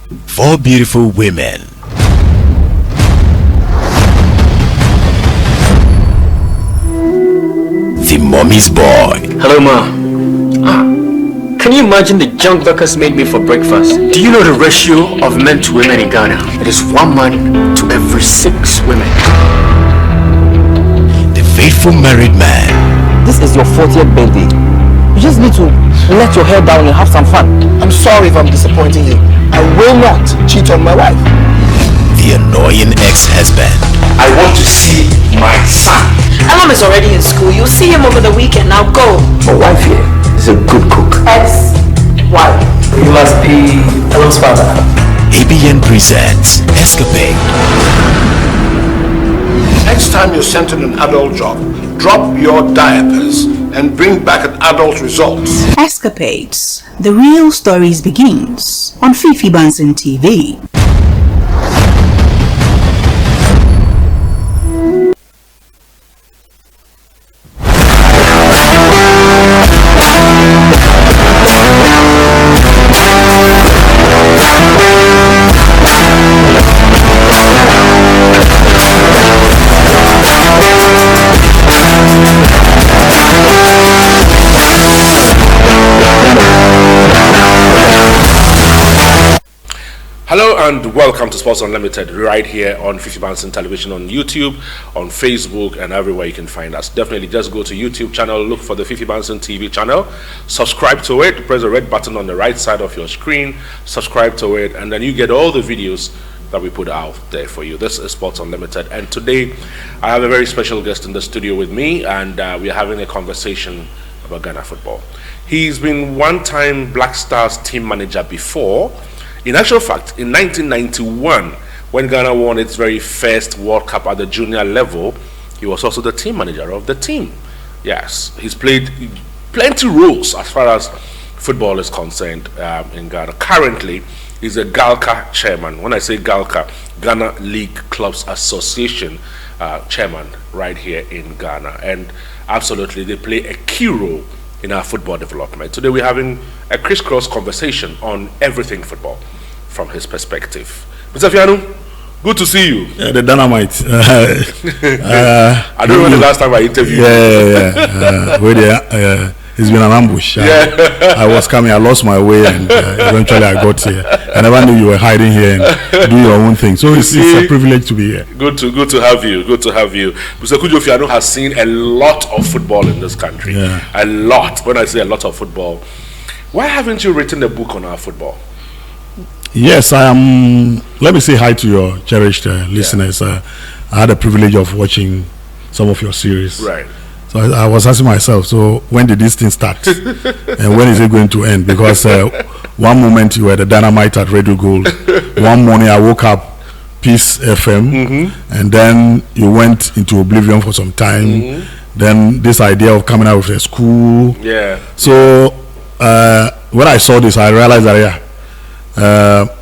4 beautiful women. The mommy's boy. Hello, Ma. Can you imagine the junk Dorcas made me for breakfast? Do you know the ratio of men to women in Ghana? It is 1 man to every 6 women. The faithful married man. This is your 40th birthday. You just need to let your hair down and have some fun. I'm sorry if I'm disappointing you. I will not cheat on my wife. The annoying ex-husband. I want to see my son. Elam is already in school. You'll see him over the weekend. Now go. My wife here is a good cook. Ex-wife. You must be Elam's father. ABN presents Escapade. Next time you're sent on an adult job, drop your diapers and bring back an adult result. Escapades. The real stories begins on Fifi Banson TV. Hello and welcome to Sports Unlimited right here on Fifi Banson Television, on YouTube, on Facebook, and everywhere you can find us. Definitely just go to YouTube channel, look for the Fifi Banson TV channel, subscribe to it, press the red button on the right side of your screen, subscribe to it, and then you get all the videos that we put out there for you. This is Sports Unlimited, and today I have a very special guest in the studio with me, and we are having a conversation about Ghana football. He's been one-time Black Stars team manager before. In actual fact, in 1991, when Ghana won its very first World Cup at the junior level, he was also the team manager of the team. Yes, he's played plenty roles as far as football is concerned in Ghana. Currently, he's a GALCA chairman. When I say GALCA, Ghana League Clubs Association chairman right here in Ghana. And absolutely, they play a key role in our football development. Today we're having a crisscross conversation on everything football from his perspective. Mr. Fianoo, good to see you. The dynamite. I don't know the last time I interviewed you. It's been an ambush. I was coming, I lost my way, and eventually I got here. I never knew you were hiding here and doing your own thing. So it's a privilege to be here. Good to have you. Good to have you. Mr. Kudjoe Fianoo has seen a lot of football in this country. Yeah. A lot. When I say a lot of football, why haven't you written a book on our football? Yes, I am. Let me say hi to your cherished listeners. I had the privilege of watching some of your series. Right. So I was asking myself, so when did this thing start? And when is it going to end? Because one moment you were the dynamite at Radio Gold. One morning I woke up, Peace FM, and then you went into oblivion for some time. Then this idea of coming out with a school. Yeah. So when I saw this, I realized that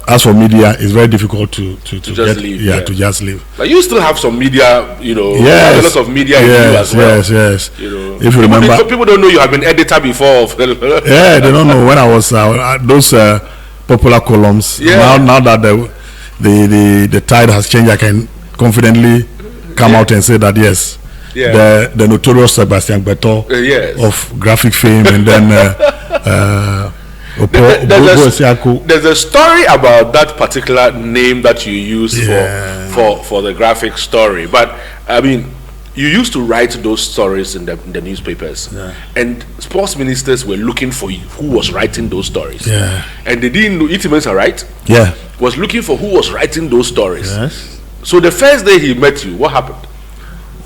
as for media, it's very difficult to just leave. To just leave. But you still have some media, you know. Yes. A lot of media in you as well. Yes. You know, if you remember, people don't know you have been editor before. Yeah, they don't know when I was those popular columns. Yeah. Now that the tide has changed, I can confidently come out and say that yes. Yeah. The notorious Sebastian Beto of graphic fame, and then. There's a story about that particular name that you use for the graphic story, but I mean, you used to write those stories in the newspapers, and sports ministers were looking for you, who was writing those stories, and they didn't know. Itimensa, right? Was looking for who was writing those stories. Yes. So the first day he met you, what happened?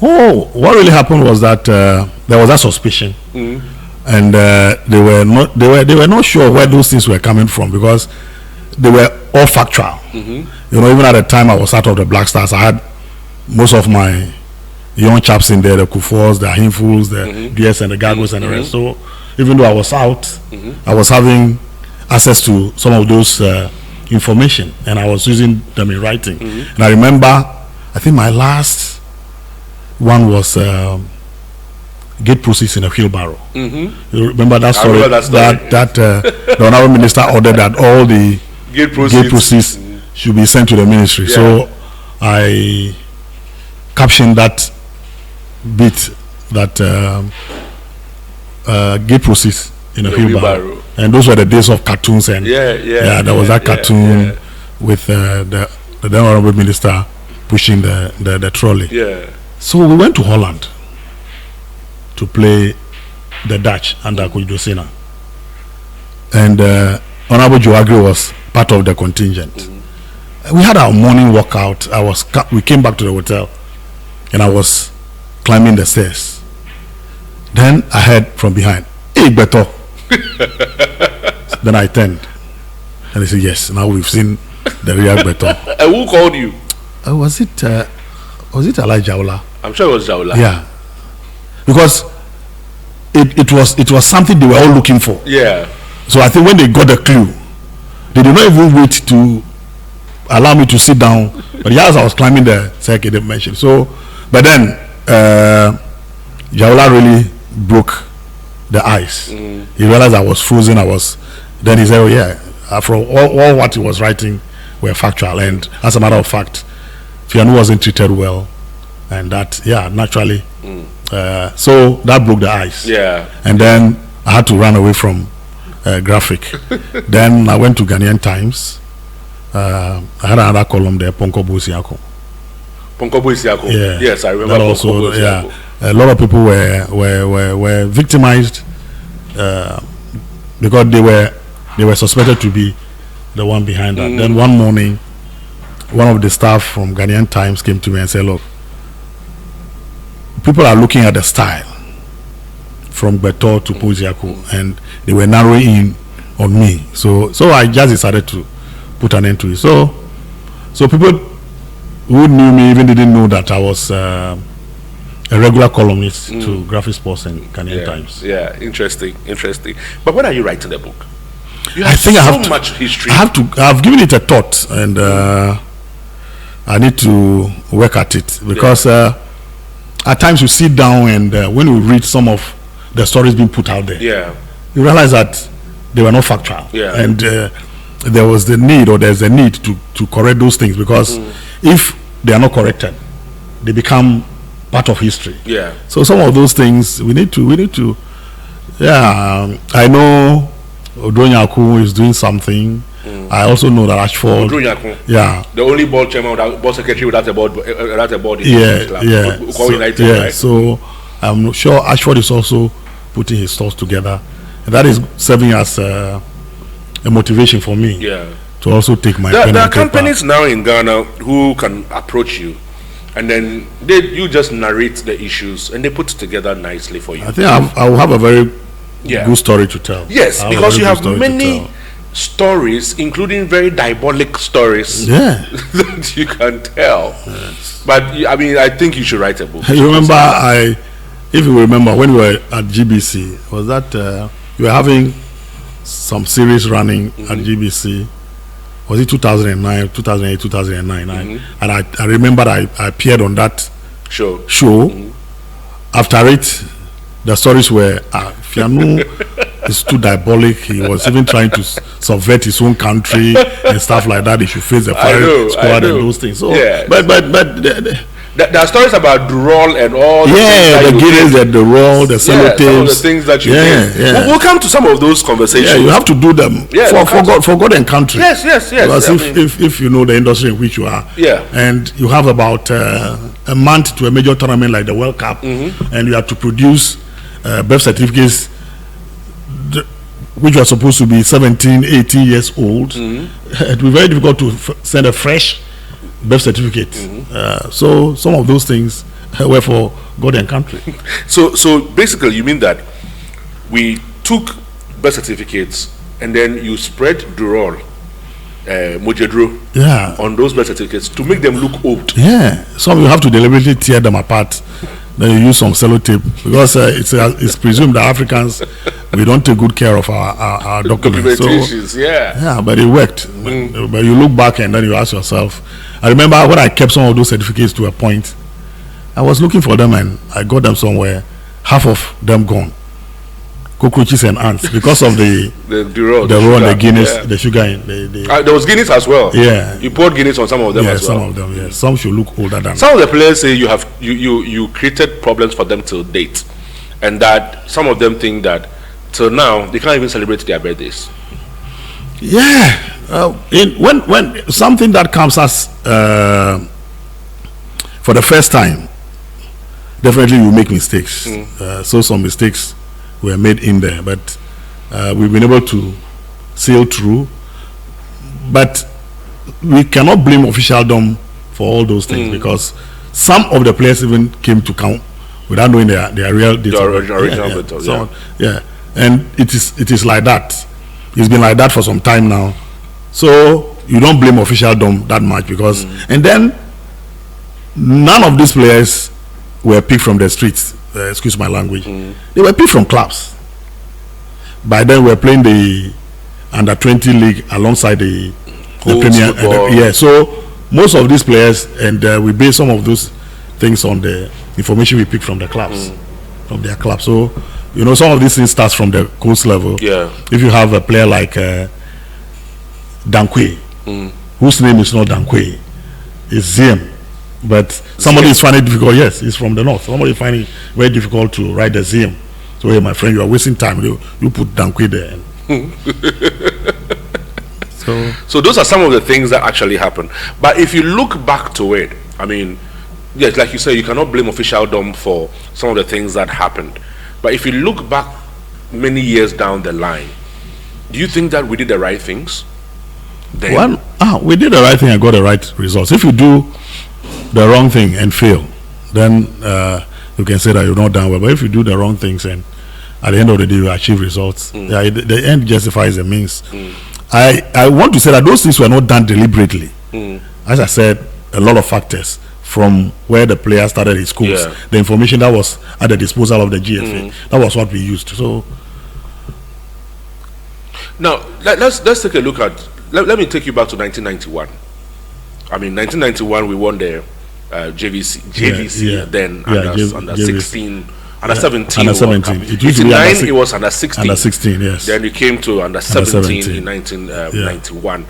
Oh, what really happened was that there was that suspicion. And they were not sure where those things were coming from, because they were all factual. You know, even at the time I was out of the Black Stars, I had most of my young chaps in there, the Kufors, the Ahimfuls, the DS and the Gagos and the rest. So even though I was out, I was having access to some of those information, and I was using them in writing. And I remember, I think my last one was gate process in a wheelbarrow. You remember that story? That the honorable minister ordered that all the gate proceeds should be sent to the ministry. Yeah. So I captioned that bit that gate proceeds in a wheelbarrow. And those were the days of cartoons. And there was that cartoon with the honorable minister pushing the trolley. Yeah. So we went to Holland to play the Dutch under Kudjoe. And Honorable Joe Agri was part of the contingent. We had our morning walkout. We came back to the hotel, and I was climbing the stairs. Then I heard from behind, "Hey, Beto." Then I turned, and he said, "Yes, now we've seen the real Beto." And who called you? Was it Elijah Jaula? I'm sure it was Jaula. Yeah, because it was something they were all looking for. Yeah. So I think when they got the clue, they did not even wait to allow me to sit down. But as I was climbing the circuit, they mentioned. So, but then Jaula really broke the ice. He realized I was frozen. Then he said, "Oh yeah, from all what he was writing were factual." And as a matter of fact, Fianoo wasn't treated well, and that naturally. So that broke the ice. Yeah. And then I had to run away from graphic. Then I went to Ghanaian Times. I had another column there, Ponko Bosiako. Yeah. Yes, I remember. That also, a lot of people were victimized because they were suspected to be the one behind that. Then one morning, one of the staff from Ghanaian Times came to me and said, "Look, people are looking at the style from Beto to Bosiako, and they were narrowing in on me. So I just decided to put an end to it. So people who knew me even didn't know that I was a regular columnist to Graphic Sports and Ghanaian Times. Yeah, interesting. But when are you writing the book? You have much history. I've given it a thought, and I need to work at it because at times you sit down and when you read some of the stories being put out there, you realize that they were not factual, and there's a need to correct those things because if they are not corrected, they become part of history. So some of those things we need to. I know Odonyaku is doing something. I also know that Ashford. The only board chairman, board secretary without a board. Right? So I'm sure Ashford is also putting his thoughts together, and that is serving as a motivation for me. To also take my. There are companies now in Ghana who can approach you, and then you just narrate the issues, and they put it together nicely for you. I think I will have a very good story to tell. Yes, because you have many stories, including very diabolic stories that you can tell. But I think you should write a book. You remember, if you remember, when we were at GBC, was that you were having some series running at GBC? Was it 2009, 2008, 2009? And I remember I appeared on that show. After it, the stories were Fianoo is too diabolic. He was even trying to subvert his own country and stuff like that. He should face the firing squad and those things. So, but there are stories about Durol and all the Guinness and the roll, the sellotapes, some of the things that you did. We'll come to some of those conversations. You have to do them for God and country. Yes. Because if you know the industry in which you are, and you have about a month to a major tournament like the World Cup, and you have to produce birth certificates which are supposed to be 17, 18 years old, it will be very difficult to send a fresh birth certificate. So some of those things were for God and country. So basically you mean that we took birth certificates and then you spread Durol, Mojedro on those birth certificates to make them look old. Some you have to deliberately tear them apart. Then you use some sellotape because it's presumed that Africans we don't take good care of our documents. But it worked. But you look back and then you ask yourself. I remember when I kept some of those certificates to a point, I was looking for them and I got them somewhere, half of them gone. cockroaches and ants because of the raw and the Guinness, the sugar in there was Guinness as well. Yeah, you poured Guinness on some of them as well. Some of them. Yeah, some should look older than. Some of the players say you created problems for them till date, and that some of them think that till now they can't even celebrate their birthdays. Yeah, when something that comes as for the first time, definitely you make mistakes. So some mistakes were made in there, but we've been able to sail through. But we cannot blame officialdom for all those things because some of the players even came to count without knowing their real data. Original yeah, and it is like that. It's been like that for some time now. So you don't blame officialdom that much because, and then none of these players were picked from the streets. Excuse my language. They were picked from clubs. By then, we were playing the under-20 league alongside the Premier. So most of these players, and we base some of those things on the information we pick from the clubs, from their clubs. So some of these things starts from the coast level. Yeah. If you have a player like Dankwe, whose name is not Dankwe, it's Ziem. But somebody is finding it difficult. Yes, he's from the north. Somebody is finding it very difficult to write the Ziem. So, hey, my friend, you are wasting time. You put Dankwe there. So those are some of the things that actually happened. But if you look back to it, I mean, yes, like you say, you cannot blame officialdom for some of the things that happened. But if you look back many years down the line, do you think that we did the right things? Well, we did the right thing and got the right results. If you do the wrong thing and fail, then you can say that you're not done well. But if you do the wrong things and at the end of the day you achieve results, the end justifies the means. I want to say that those things were not done deliberately. As I said, a lot of factors from where the player started his schools, the information that was at the disposal of the GFA, that was what we used. So now let's take a look at. Let me take you back to 1991. I mean, 1991 we won the JVC then under 16, under 17. Under 17. It used to be it was under 16. Under 16, yes. Then we came to under 17 in 1991.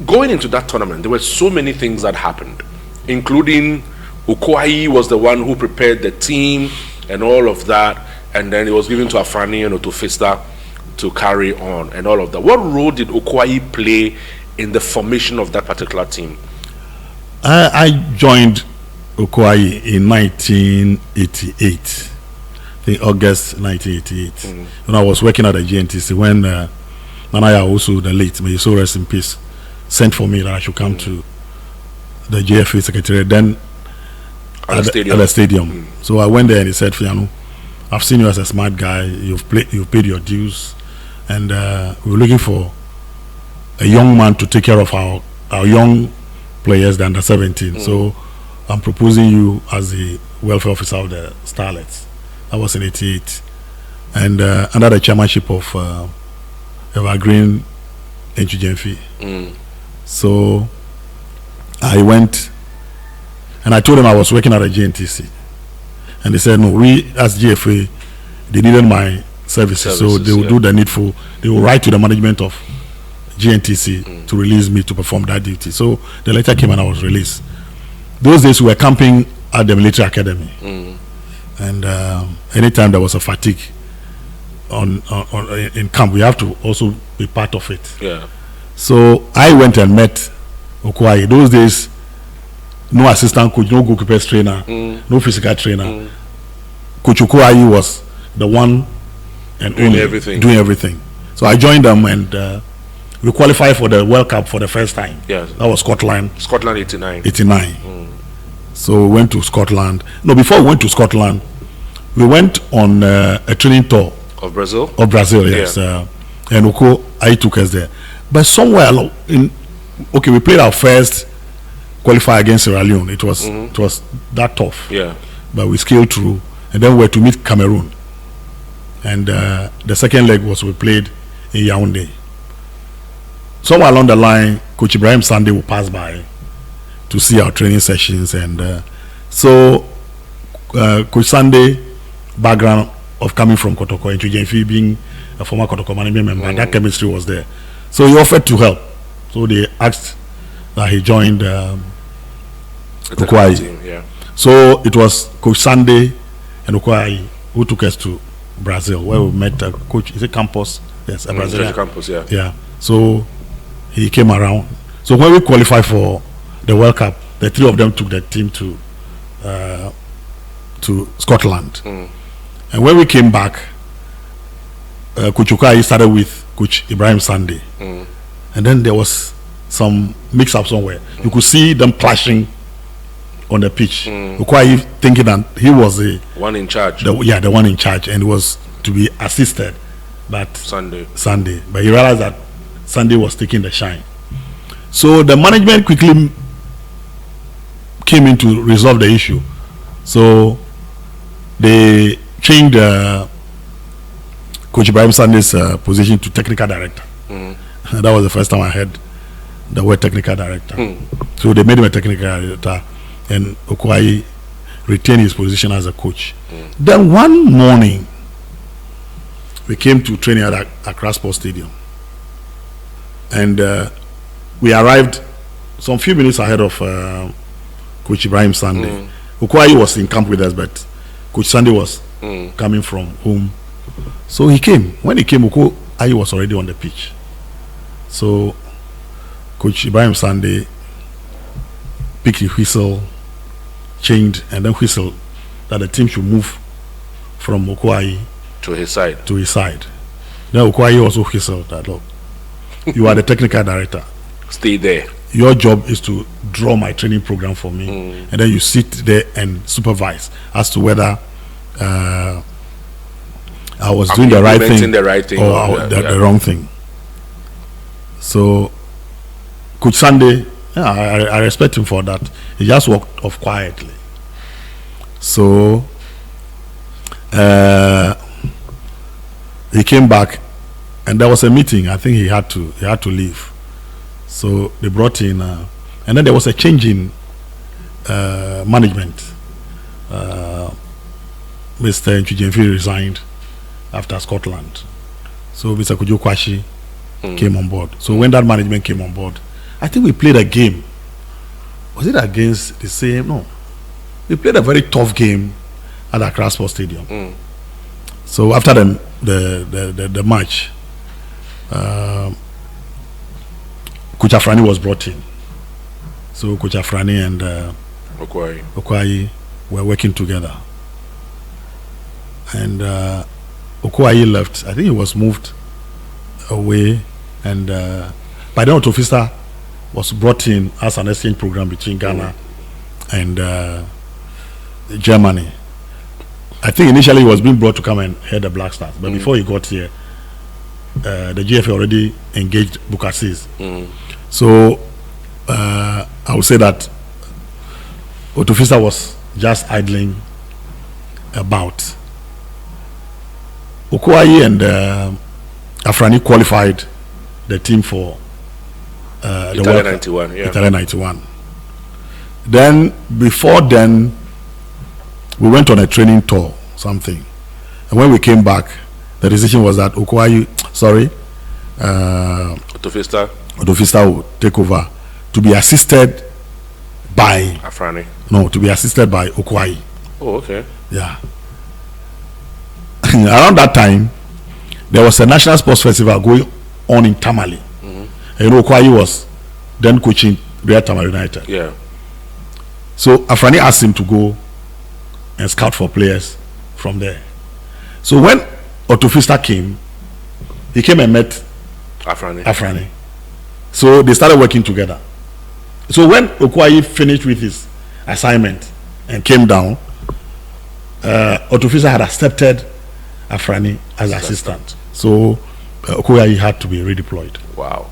Going into that tournament, there were so many things that happened, including Okwai was the one who prepared the team and all of that, and then it was given to Afrani and to Fista to carry on and all of that. What role did Okwai play in the formation of that particular team? I joined Okwai in 1988, in August 1988, when I was working at the GNTC, when Nanaya, also the late, may so rest in peace, sent for me that I should come to the JFA secretariat then at the stadium. So I went there and he said, Fianoo, I've seen you as a smart guy, you've paid your dues, and we're looking for a young man to take care of our young players, the under 17. So I'm proposing you as the welfare officer of the Starlets. That was in 88, and under the chairmanship of Evergreen Enchujemfi. So I went and I told them I was working at a GNTC, and they said no, we as GFA, they needed my services, so they will do the needful. They will write to the management of GNTC to release me to perform that duty. So the letter came and I was released. Those days we were camping at the military academy, and anytime there was a fatigue in camp, we have to also be part of it. So I went and met Okwai. Those days, no assistant coach, no goalkeepers trainer, no physical trainer. Coach Okwai was the one and doing only doing everything. So I joined them and we qualified for the World Cup for the first time. That was Scotland. Scotland 89. So we went to Scotland. No, before we went to Scotland, we went on a training tour of Brazil. Yes. And Okwai took us there. But somewhere we played our first qualifier against Sierra Leone. It was that tough. But we scaled through, and then we were to meet Cameroon. And the second leg we played in Yaoundé. Somewhere along the line, Coach Ibrahim Sunday will pass by to see our training sessions, and so Coach Sunday background of coming from Kotoko, and Kudjoe being a former Kotoko management member, and that chemistry was there. So he offered to help. So they asked that he joined Okwai. Yeah. So it was Coach Sunday and Okwai who took us to Brazil, where we met Coach, is it Campos? Yes, a Brazilian. Campos, yeah. Yeah. So he came around. So when we qualified for the World Cup, the three of them took the team to Scotland. And when we came back, Coach Okwai started with Coach Ibrahim Sunday. And then there was some mix-up somewhere. You could see them clashing on the pitch. Okwai thinking that he was the one in charge. The one in charge, and was to be assisted by Sunday. But he realized that Sunday was taking the shine. So the management quickly came in to resolve the issue. So they changed Coach Ibrahim Sunday's position to technical director. That was the first time I heard the word technical director. So they made him a technical director, and Okwai retained his position as a coach. Then one morning, we came to training at Accra Sports Stadium, and we arrived some few minutes ahead of Coach Ibrahim Sunday. Okwai was in camp with us, but Coach Sunday was coming from home. So he came. When he came, Okwai was already on the pitch. So Coach Ibrahim Sunday picked the whistle, changed, and then whistled that the team should move from Okwai to his side. Then Okwai also whistled that, look, you are the technical director. Stay there. Your job is to draw my training program for me, and then you sit there and supervise as to whether I was doing the right thing or the wrong thing. So Coach Sunday, I respect him for that. He just walked off quietly. So he came back, and there was a meeting. I think he had to leave. So they brought in, and then there was a change in management. Mr. Kudjoe resigned after Scotland. So Mr. Kudjoe came on board. So when that management came on board, I think we played a game. Was it against the same? No. We played a very tough game at Accra Sports Stadium. So after the match, Coach Afrani was brought in. So Coach Afrani and Okwai were working together. And Okwai left. I think he was moved away. And by then, Otofista was brought in as an exchange program between Ghana and Germany. I think initially he was being brought to come and head the Black Stars. But before he got here, the GFA already engaged Bukasis. So I would say that Otofista was just idling about. Okwai and Afrani qualified the team for the World 91. Yeah. Italy 91. Then before then, we went on a training tour, something. And when we came back, the decision was that Otofista would take over to be assisted by Afrani. No, to be assisted by Okwai. Oh, okay. Yeah. Around that time, there was a national sports festival going on in Tamale. And Okwai was then coaching Greater Tamale United. Yeah. So Afrani asked him to go and scout for players from there. So when Otofista came, he came and met Afrani. So they started working together. So when Okwai finished with his assignment and came down, Otofista had accepted Afrani as assistant. So Okwai had to be redeployed. Wow.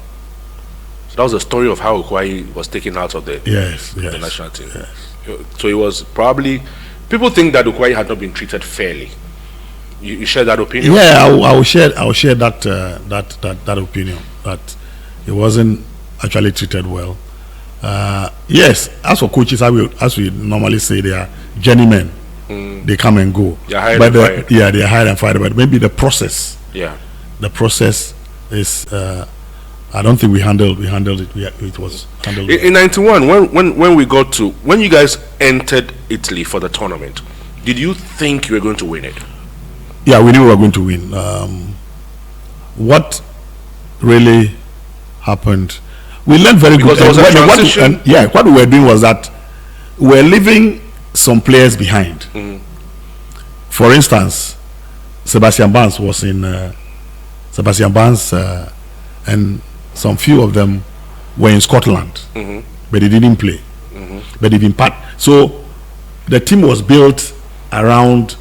So that was the story of how Okwai was taken out of the national team. Yes. So it was probably, people think that Okwai had not been treated fairly. You share that opinion? Yeah, I will share that opinion, that he wasn't actually treated well. Yes, as for coaches, as we normally say, they are journeymen they come and go. They're hired But and fired. yeah, they are hired and fired. But maybe the process is. I don't think we handled it. It was handled. In 91, when you guys entered Italy for the tournament, did you think you were going to win it? Yeah, we knew we were going to win. What really happened? We learned very Because good. there was a transition. What we were doing was that we were leaving some players behind. For instance, Sebastian Barnes was in. And some few of them were in Scotland, but they didn't play. But they've been part. So the team was built around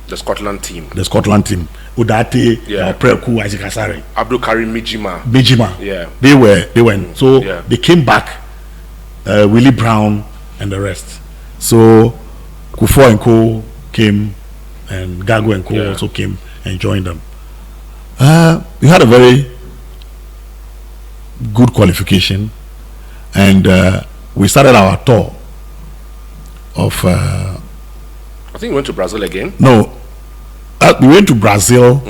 the Scotland team. Udate, Preku, Isaac Asare, Abdul Karim Mijima. Yeah. They went. So they came back. Willie Brown and the rest. So Kufo and Co came, and Gago and Co also came and joined them. We had a very good qualification, and we started our tour of. I think we went to Brazil again. No, we went to Brazil.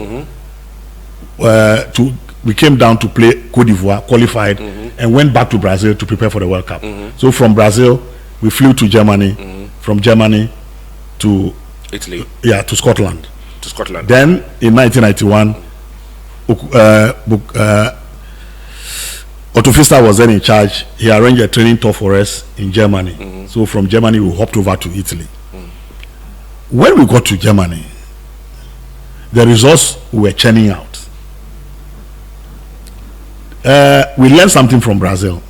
We came down to play Côte d'Ivoire, qualified, and went back to Brazil to prepare for the World Cup. So from Brazil, we flew to Germany. From Germany to Italy. Yeah, to Scotland. Then in 1991. Otto Pfister was then in charge. He arranged a training tour for us in Germany. So from Germany we hopped over to Italy. When we got to Germany, the results were churning out. We learned something from Brazil.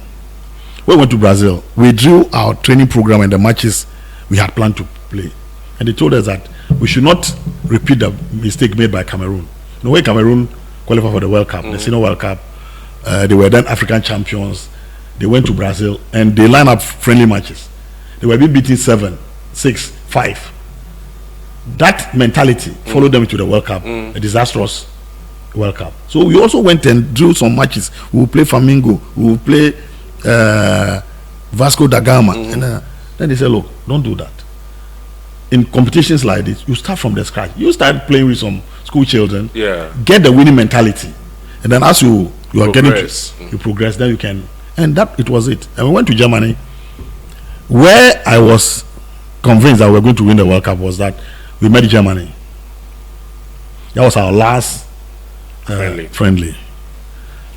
When we went to Brazil, we drew our training program and the matches we had planned to play, and they told us that we should not repeat the mistake made by Cameroon. The way Cameroon qualified for the World Cup, the Senior World Cup. They were then African champions. They went to Brazil and they lined up friendly matches. They were being beaten 7-6, 5. That mentality followed them to the World Cup, a disastrous World Cup. So we also went and drew some matches. We will play Flamengo, we will play Vasco da Gama. And then they said, look, don't do that. In competitions like this, you start from the scratch. You start playing with some school children, get the winning mentality, and then as you are getting to, you progress, then you can. And that it was it. And we went to Germany, where I was convinced that we were going to win the World Cup. Was that we met Germany. That was our last friendly,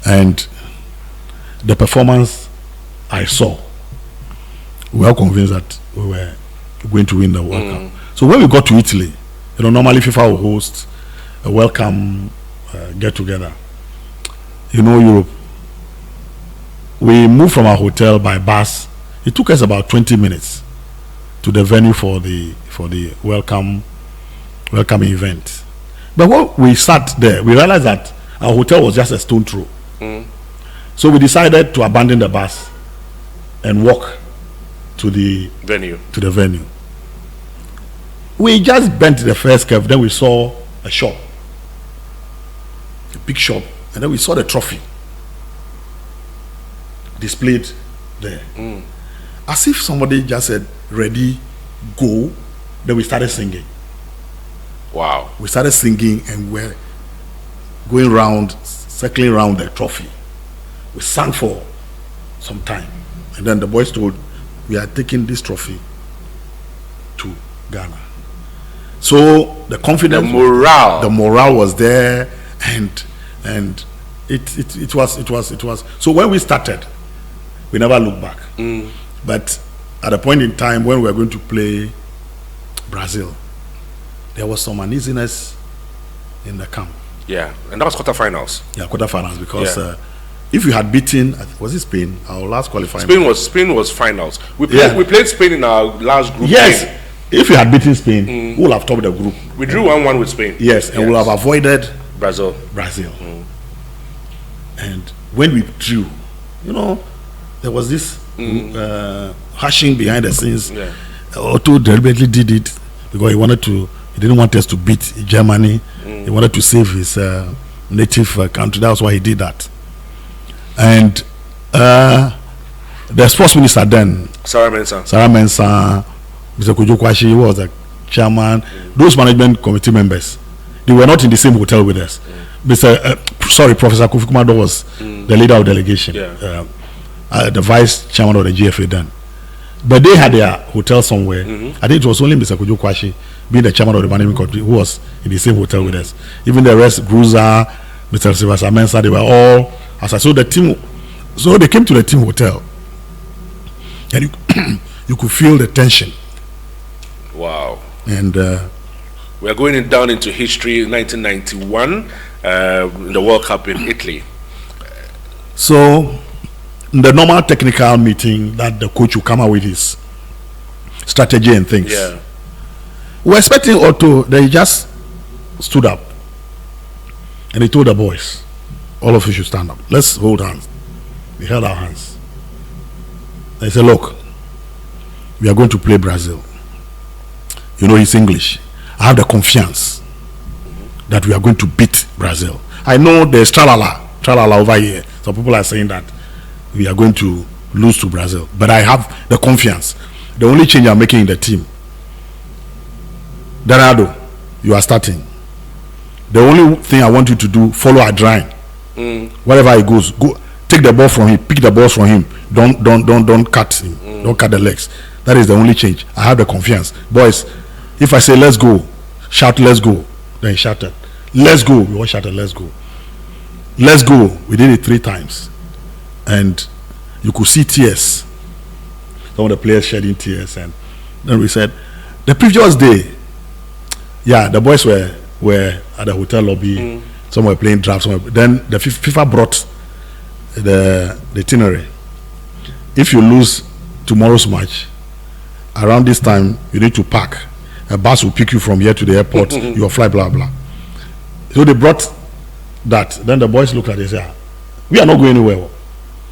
and the performance I saw, we were convinced that we were going to win the World Cup. So when we got to Italy, normally FIFA will host a welcome get together. Europe. We moved from our hotel by bus. It took us about 20 minutes to the venue for the welcome event. But when we sat there, we realized that our hotel was just a stone throw. So we decided to abandon the bus and walk to the venue. We just bent the first curve, then we saw a shop, a big shop, and then we saw the trophy displayed there. As if somebody just said, ready, go. Then we started singing. Wow. We started singing and we're going round, circling around the trophy. We sang for some time. And then the boys told, we are taking this trophy to Ghana. So the confidence, the morale was there, and it was. So when we started, we never looked back. But at a point in time when we were going to play Brazil, there was some uneasiness in the camp. Yeah, and that was quarterfinals. Yeah, quarterfinals, because if you had beaten, was it Spain? Our last qualifying. Spain was finals. We played Spain in our last group. Yes. Game. If you had beaten Spain, we would have topped the group. We drew 1-1 with Spain. Yes, and we would have avoided Brazil. And when we drew, there was this hashing behind the scenes. Otto deliberately did it because he didn't want us to beat Germany. He wanted to save his native country. That's why he did that. And the sports minister then, Sarah Mensah, Mr. Kudjoe, was chairman, those management committee members, they were not in the same hotel with us. Professor Kofi Kumado was the leader of delegation, the vice chairman of the GFA then. But they had their hotel somewhere. I think it was only Mr. Kudjoe Kwashi, being the chairman of the management committee, who was in the same hotel with us. Even the rest, Bruiser, Mr. Sylvester Mensah, they were all outside. So the team, so they came to the team hotel, and you could feel the tension. Wow. And we are going down into history. 1991, the World Cup in Italy. So the normal technical meeting that the coach will come out with his strategy and things. Yeah. We're expecting Otto. They just stood up and he told the boys, all of you should stand up. Let's hold hands. We held our hands. They said, look, we are going to play Brazil. You know, he's English. I have the confiance that we are going to beat Brazil. I know there's tralala over here. Some people are saying that we are going to lose to Brazil. But I have the confiance. The only change I'm making in the team, Donaldo, you are starting. The only thing I want you to do, follow Adrien. Wherever he goes, go take the ball from him, pick the balls from him. Don't cut him. Don't cut the legs. That is the only change. I have the confiance. Boys, if I say let's go, shout let's go. Then he shouted, let's go. We all shouted, let's go. Let's go. We did it 3 times. And you could see tears. Some of the players shedding tears. And then we said, the previous day, yeah, the boys were at the hotel lobby. Some were playing drafts. Then the FIFA brought the itinerary. If you lose tomorrow's match, around this time, you need to pack. A bus will pick you from here to the airport. Your flight, blah, blah. So they brought that. Then the boys looked at it and said, we are not going anywhere.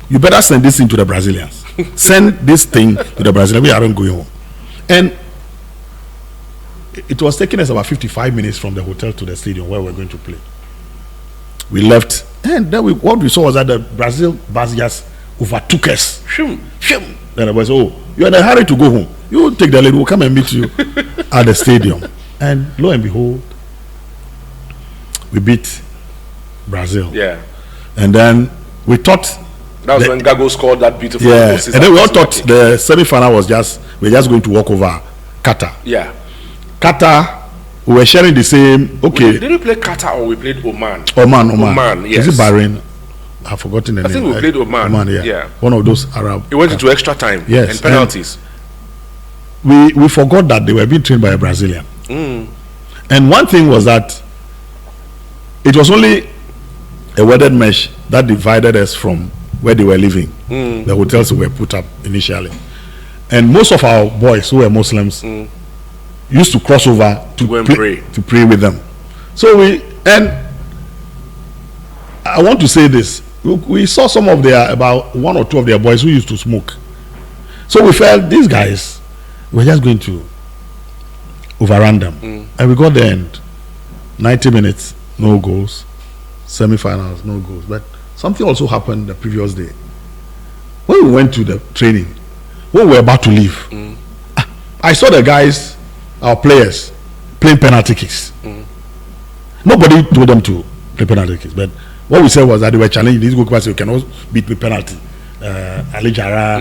You better send this thing to the Brazilians. Send this thing to the Brazilians. We aren't going home. And it was taking us about 55 minutes from the hotel to the stadium where we're going to play. We left, and then what we saw was that the Brazil bus just overtook us. Then the boys said, oh, you're in a hurry to go home. You take the lady, we'll come and meet you at the stadium. And lo and behold, we beat Brazil. Yeah. And then we thought that was when Gago scored that beautiful goal. And then we all thought the semi-final was we're just going to walk over Qatar. Yeah. Qatar, we were sharing the same. Okay. Did we play Qatar or we played Oman? Oman. Yes. Is it Bahrain? I've forgotten the name. I think we played Oman. Yeah. One of those Arab. It went into extra time. Yes. And penalties. And we forgot that they were being trained by a Brazilian. And one thing was that it was only a welded mesh that divided us from where they were living. The hotels were put up initially. And most of our boys who were Muslims used to cross over to pray with them. So and I want to say this. We saw some of about 1 or 2 of their boys who used to smoke. So we felt these guys were just going to overrun them. And we got there and 90 minutes, no goals. Semi-finals, no goals. But something also happened the previous day. When we went to the training, when we were about to leave, I saw the guys, our players, playing penalty kicks. Nobody told them to play penalty kicks, but what we said was that they were challenging these goalkeepers. You cannot beat me penalty. Ali Jara,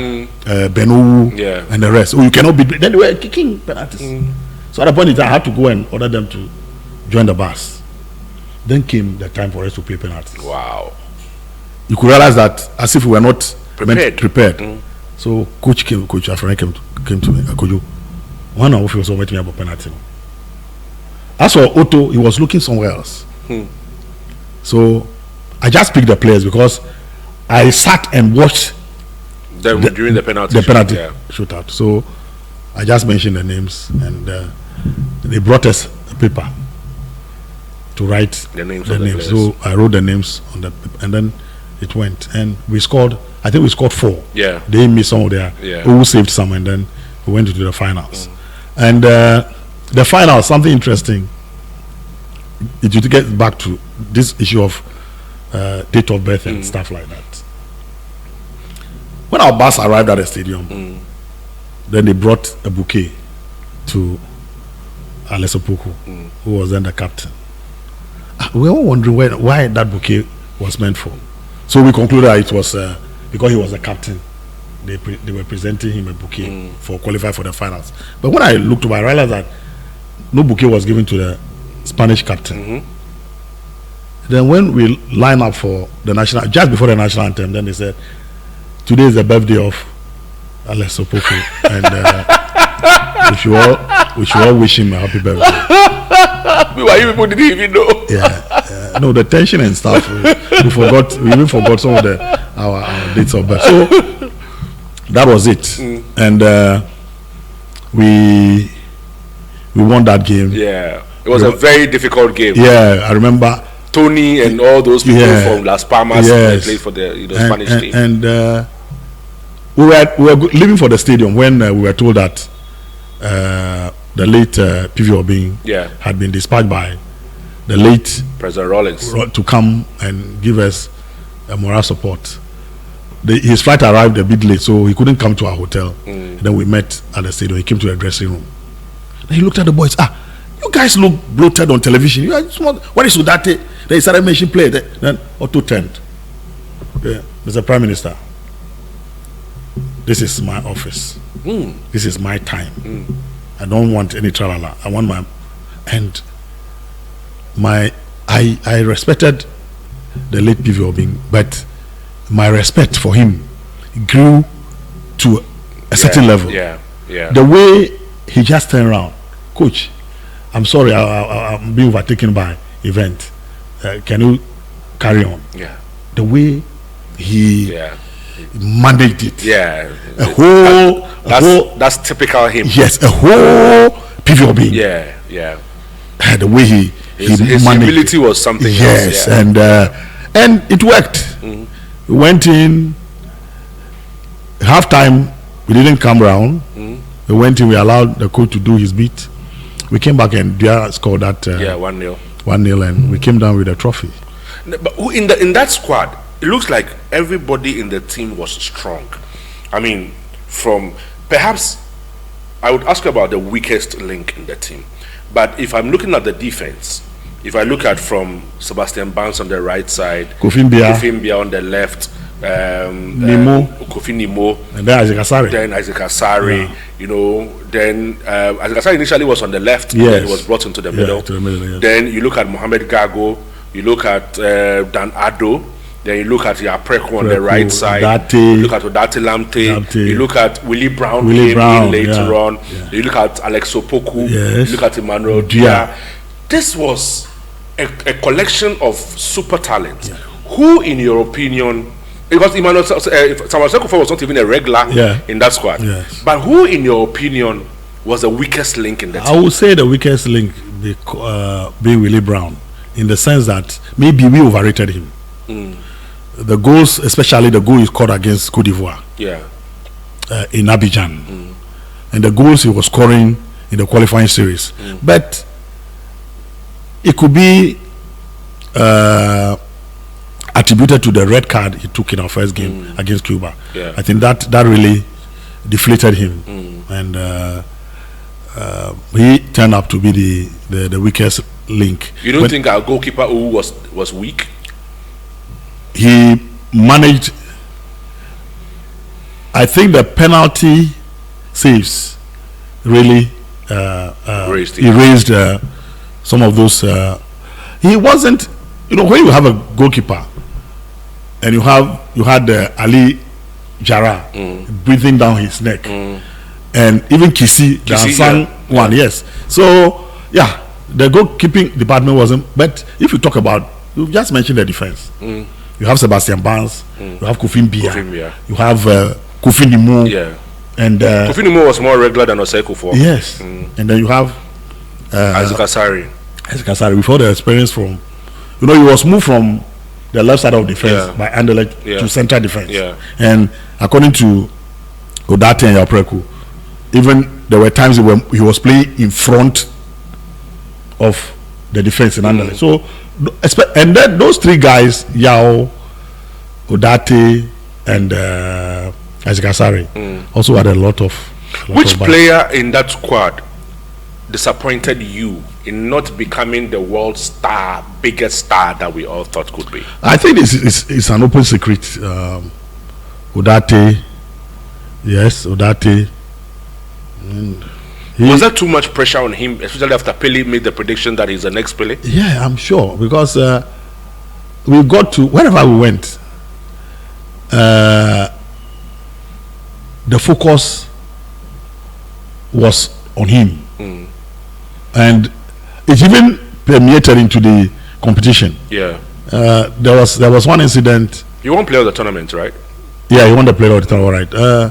Benu, and the rest. Oh, you cannot beat me. Then they were kicking penalties. So at the point in time, I had to go and order them to join the bus. Then came the time for us to play penalties. Wow. You could realize that as if we were not prepared. So Coach Afrani came to me, Kudjoe. One of us was me about penalty. As for Otto, he was looking somewhere else. So I just picked the players because I sat and watched during the penalty shootout. So I just mentioned the names, and they brought us a paper to write the names. So I wrote the names on the paper, and then it went, and we scored. I think we scored 4. Yeah, they missed some of their who saved some, and then we went into the finals. And the finals, something interesting. It would get back to this issue of date of birth and stuff like that. When our bus arrived at the stadium, then they brought a bouquet to Alesopuku, who was then the captain. We were all wondering why that bouquet was meant for. So we concluded that it was because he was the captain. They were presenting him a bouquet for qualify for the finals. But when I looked over, I realized that no bouquet was given to the Spanish captain. Then when we line up for the national, just before the national anthem, then they said, today is the birthday of Alesopuku, and we should all wish him a happy birthday. Why you people didn't even know? Yeah. No, the tension and stuff. We even forgot some of our dates of birth. So that was it, and we won that game. Yeah, it was a very difficult game. Yeah, I remember Tony and all those people from Las Palmas played for the Spanish team. And we were leaving for the stadium when we were told that the late PV Obing had been dispatched by the late President Rawlings to come and give us moral support. His flight arrived a bit late, so he couldn't come to our hotel. Then we met at the stadium. He came to the dressing room. Then he looked at the boys. You guys look bloated on television. You are small. What is Udate? Then he started mentioning play. Then Otto turned. Mr. Prime Minister, this is my office. This is my time. I don't want any tralala. I want I respected the late PV Obing, but my respect for him grew to a certain level. The way he just turned around, Coach, I'm sorry, I'm being overtaken by event. Can you carry on? The way he managed it. That's typical him. Yes, a whole PV Obing. The way he his humility was something else. Yes, and it worked. We went in halftime. We didn't come round. We went in. We allowed the coach to do his beat. We came back and Dia scored that 1-0, and we came down with a trophy. But in that squad, it looks like everybody in the team was strong. I mean, from perhaps I would ask you about the weakest link in the team. But if I'm looking at the defense, if I look at from Sebastian Barnes on the right side, Kofi Mbia on the left, Kofi Nimo, and then Isaac Asare. Then Isaac Asare initially was on the left, then he was brought into the middle. Then you look at Mohamed Gago, you look at Dan Ado, then you look at Yapreko on the right side, you look at Odate Lamte, you look at Willie Brown later on, you look at Alex Opoku, you look at Emmanuel Dia. This was a collection of super talent. Who, in your opinion, because Emmanuel Samuel Sekufa was not even a regular in that squad, but who, in your opinion, was the weakest link in the team? I would say the weakest link being Willie Brown, in the sense that maybe we overrated him. The goals, especially the goal he scored against Cote d'Ivoire in Abidjan, and the goals he was scoring in the qualifying series. But it could be attributed to the red card he took in our first game against Cuba. I think that really deflated him, and he turned up to be the weakest link. You don't think our goalkeeper was weak? He managed. I think the penalty saves really erased some of those. He wasn't, when you have a goalkeeper and you had Ali Jara breathing down his neck, and even Kisi, the unsung one, yes. So the goalkeeping department wasn't. But if you talk about, you just mentioned the defense. You have Sebastian Barnes, you have Kofi Mbia, you have Kofi Nimo, and Kofi Nimo was more regular than Osei for. Yes, and then you have Isaac Asare. Before the experience from, he was moved from the left side of defense by Anderlecht to central defense, and according to Odate and Yapreko, even there were times he was playing in front of the defense in Anderlecht. So. And then those three guys, Yao, Odate, and Isaac Asare, also had a lot of. Which player in that squad disappointed you in not becoming the world star, biggest star that we all thought could be? I think it's an open secret. Udate, yes, Udate. Was there too much pressure on him, especially after Pele made the prediction that he's the next Pele? Yeah, I'm sure, because we got to wherever we went. The focus was on him, and it even permeated into the competition. Yeah, there was one incident. You won't play of the tournament, right? Yeah, you want to play of the tournament, right?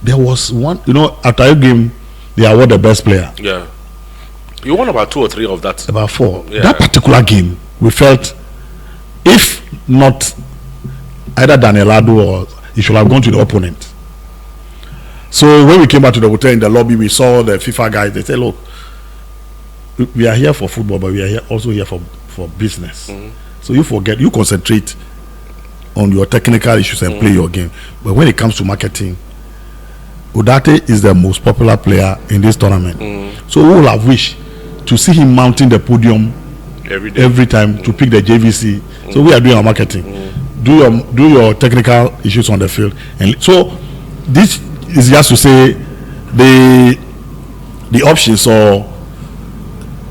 There was one, after a game, they award the best player. Yeah, you won about 2 or 3 of that. About 4. Yeah. That particular game, we felt, if not either Daniel Adu or he should have gone to the opponent. So when we came back to the hotel in the lobby, we saw the FIFA guys. They said, "Look, we are here for football, but we are also here for business. So you concentrate on your technical issues and play your game. But when it comes to marketing, Udate is the most popular player in this tournament. So we will have wished to see him mounting the podium every time to pick the JVC. So we are doing our marketing. Do your technical issues on the field, and so this is just to say the options or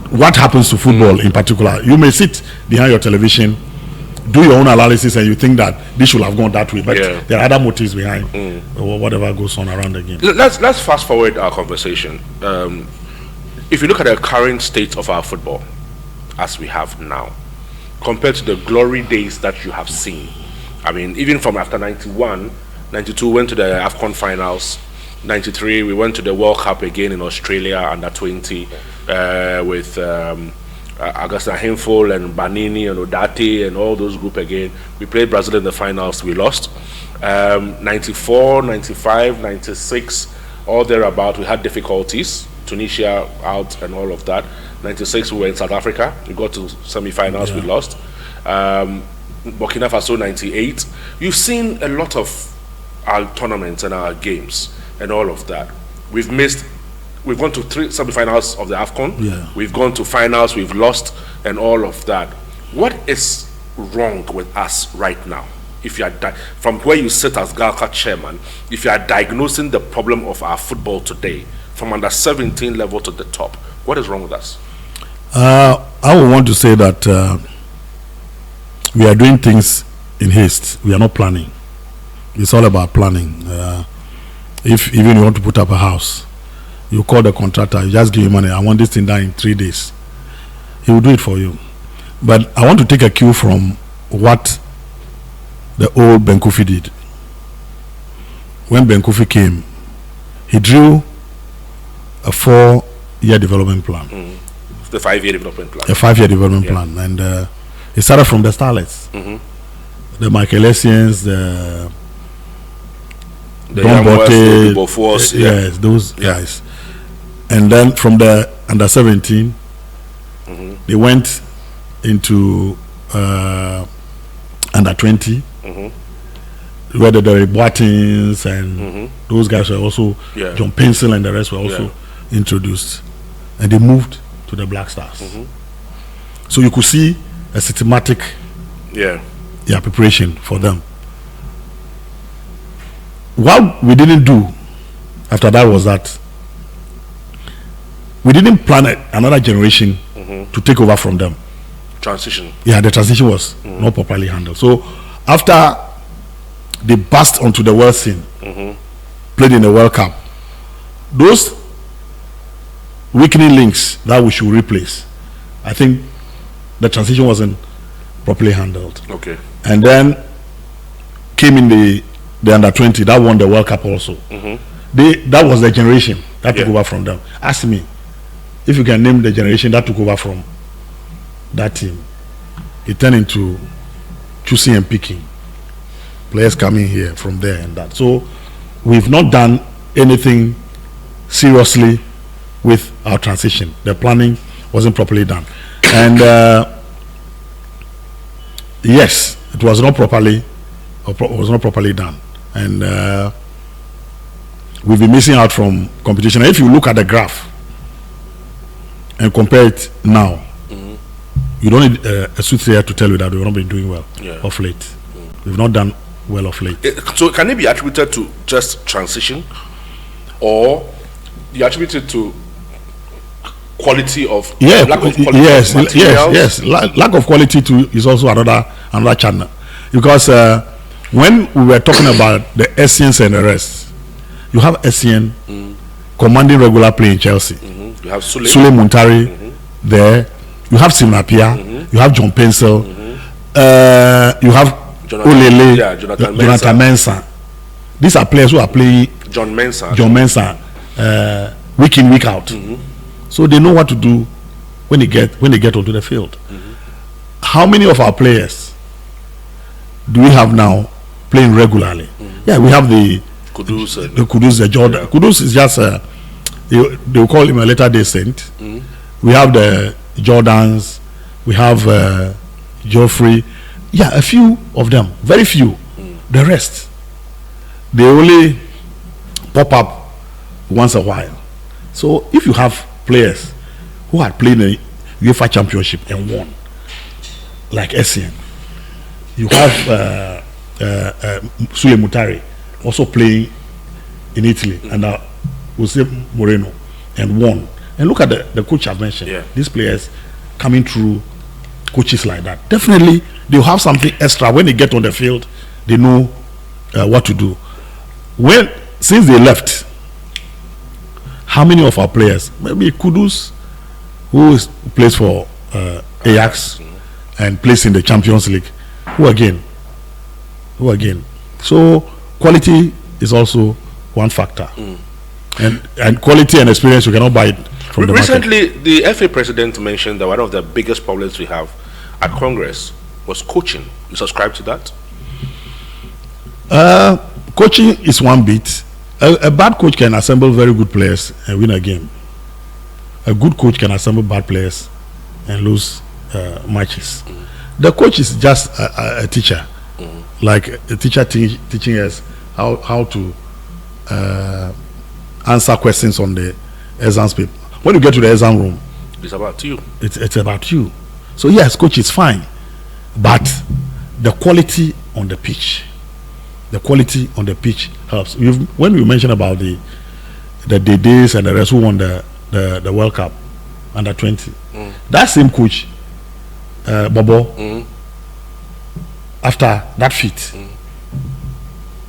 what happens to football in particular. You may sit behind your television, do your own analysis, and you think that this should have gone that way, but there are other motives behind or whatever goes on around the game. Let's fast forward our conversation. If you look at the current state of our football as we have now, compared to the glory days that you have seen, I mean, even from after 91, 92 went to the AFCON finals, 93 we went to the World Cup again in Australia under 20 with Augusta Hemphill and Banini and Udate and all those group again. We played Brazil in the finals, we lost. 94, 95, 96, all thereabout, we had difficulties. Tunisia out and all of that. 96 we were in South Africa, we got to semi-finals, we lost. Burkina Faso 98. You've seen a lot of our tournaments and our games and all of that. We've gone to 3 semi-finals of the AFCON. We've gone to finals, we've lost and all of that. What is wrong with us right now? If you are from where you sit as GALCA chairman, if you are diagnosing the problem of our football today from under 17 level to the top, what is wrong with us? I would want to say that we are doing things in haste. We are not planning. It's all about planning. If even you want to put up a house, you call the contractor, you just give him money. I want this thing done in 3 days. He will do it for you. But I want to take a cue from what the old Benkofi did. When Benkofi came, he drew a 4-year development plan. The 5-year development plan. A 5-year development plan. And he started from the starlets. The Michael Essians, the Don Botte, yes, those guys. And then from the under 17, they went into under 20, where the Boatins and those guys were also, John Pencil and the rest were also introduced. And they moved to the Black Stars. So you could see a systematic preparation for them. What we didn't do after that was that we didn't plan another generation to take over from them. Transition. Yeah, the transition was not properly handled. So after they burst onto the world scene, played in the World Cup, those weakening links that we should replace, I think the transition wasn't properly handled. Okay. And then came in the under 20 that won the World Cup also. That was the generation that took over from them. Ask me if you can name the generation that took over from that team. It turned into choosing and picking players coming here from there and that. So we've not done anything seriously with our transition. The planning wasn't properly done, and yes, it was not properly done, and we've been missing out from competition. And if you look at the graph, and compare it now, you don't need a soothsayer to tell you that we've not been doing well of late. We've not done well of late. So can it be attributed to just transition, or you attribute it to quality of lack of quality? Yes. Lack of quality too is also another channel, because when we were talking about the Essiens and the rest, you have Essien commanding regular play in Chelsea. You have Sule Muntari there. You have Simapia. You have John Pencil. You have Olele, Jonathan Mensah. These are players who are playing John Mensah, week in, week out. So they know what to do when they get onto the field. How many of our players do we have now playing regularly? Yeah, we have the Kudjoe, the Jordan. Yeah. Kudjoe is just they will call him a later day saint. We have the Jordans. We have Geoffrey. Yeah, a few of them, very few. The rest, they only pop up once a while. So if you have players who had played the UEFA Championship and won, like Essien, you have Sule Muntari also playing in Italy, and Jose Moreno, and won. And look at the coach I've mentioned. Yeah. These players coming through coaches like that, definitely they'll have something extra when they get on the field. They know what to do. Since they left, how many of our players, maybe Kudjoe, who plays for Ajax and plays in the Champions League, who again? So quality is also one factor, and quality and experience you cannot buy it from the market. Recently, the FA president mentioned that one of the biggest problems we have at Congress was coaching. You subscribe to that? Coaching is one bit. A bad coach can assemble very good players and win a game. A good coach can assemble bad players and lose matches. The coach is just a teacher, like a teacher teaching us how to answer questions on the exam paper. When you get to the exam room, it's about you. It's about you. So yes, coach is fine, but the quality on the pitch. The quality on the pitch helps. When we mention about the days and the rest who won the World Cup under 20, that same coach, Bobo, after that feat,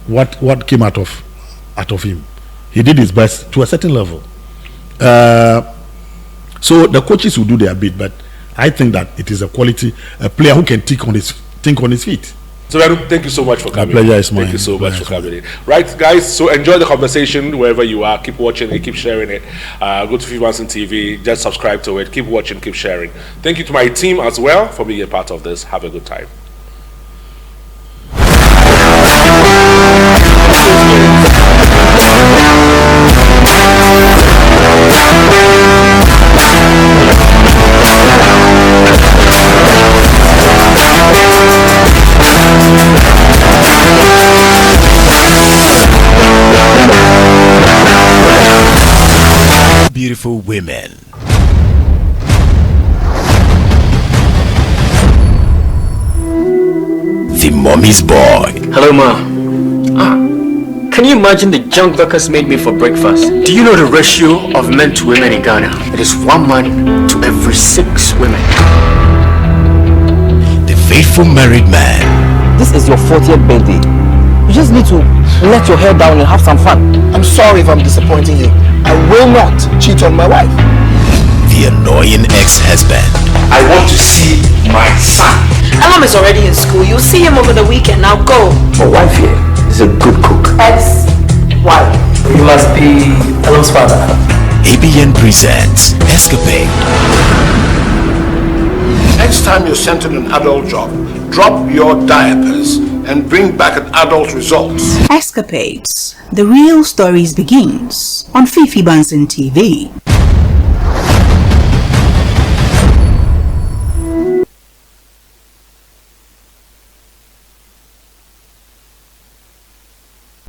what came out of him? He did his best to a certain level. So the coaches will do their bit, but I think that it is a player who can think on his feet. So thank you so much for coming. My pleasure is mine. Thank you so much for coming in. Right, guys, so enjoy the conversation wherever you are. Keep watching it, keep sharing it. Go to Fifi Banson TV, just subscribe to it. Keep watching, keep sharing. Thank you to my team as well for being a part of this. Have a good time. Beautiful women. The mommy's boy. Hello, Ma. Can you imagine the junk Becca's made me for breakfast? Do you know the ratio of men to women in Ghana? It is 1 man to every 6 women. The faithful married man. This is your 40th birthday. You just need to let your hair down and have some fun. I'm sorry if I'm disappointing you. I will not cheat on my wife. The annoying ex-husband. I want to see my son. Elam is already in school. You'll see him over the weekend. Now go. My wife here is a good cook. Ex-wife. You must be Elam's father. ABN presents Escapade. Next time you're sent on an adult job, drop your diapers and bring back an adult result. Escapades. The real stories begins on Fifi Banson TV.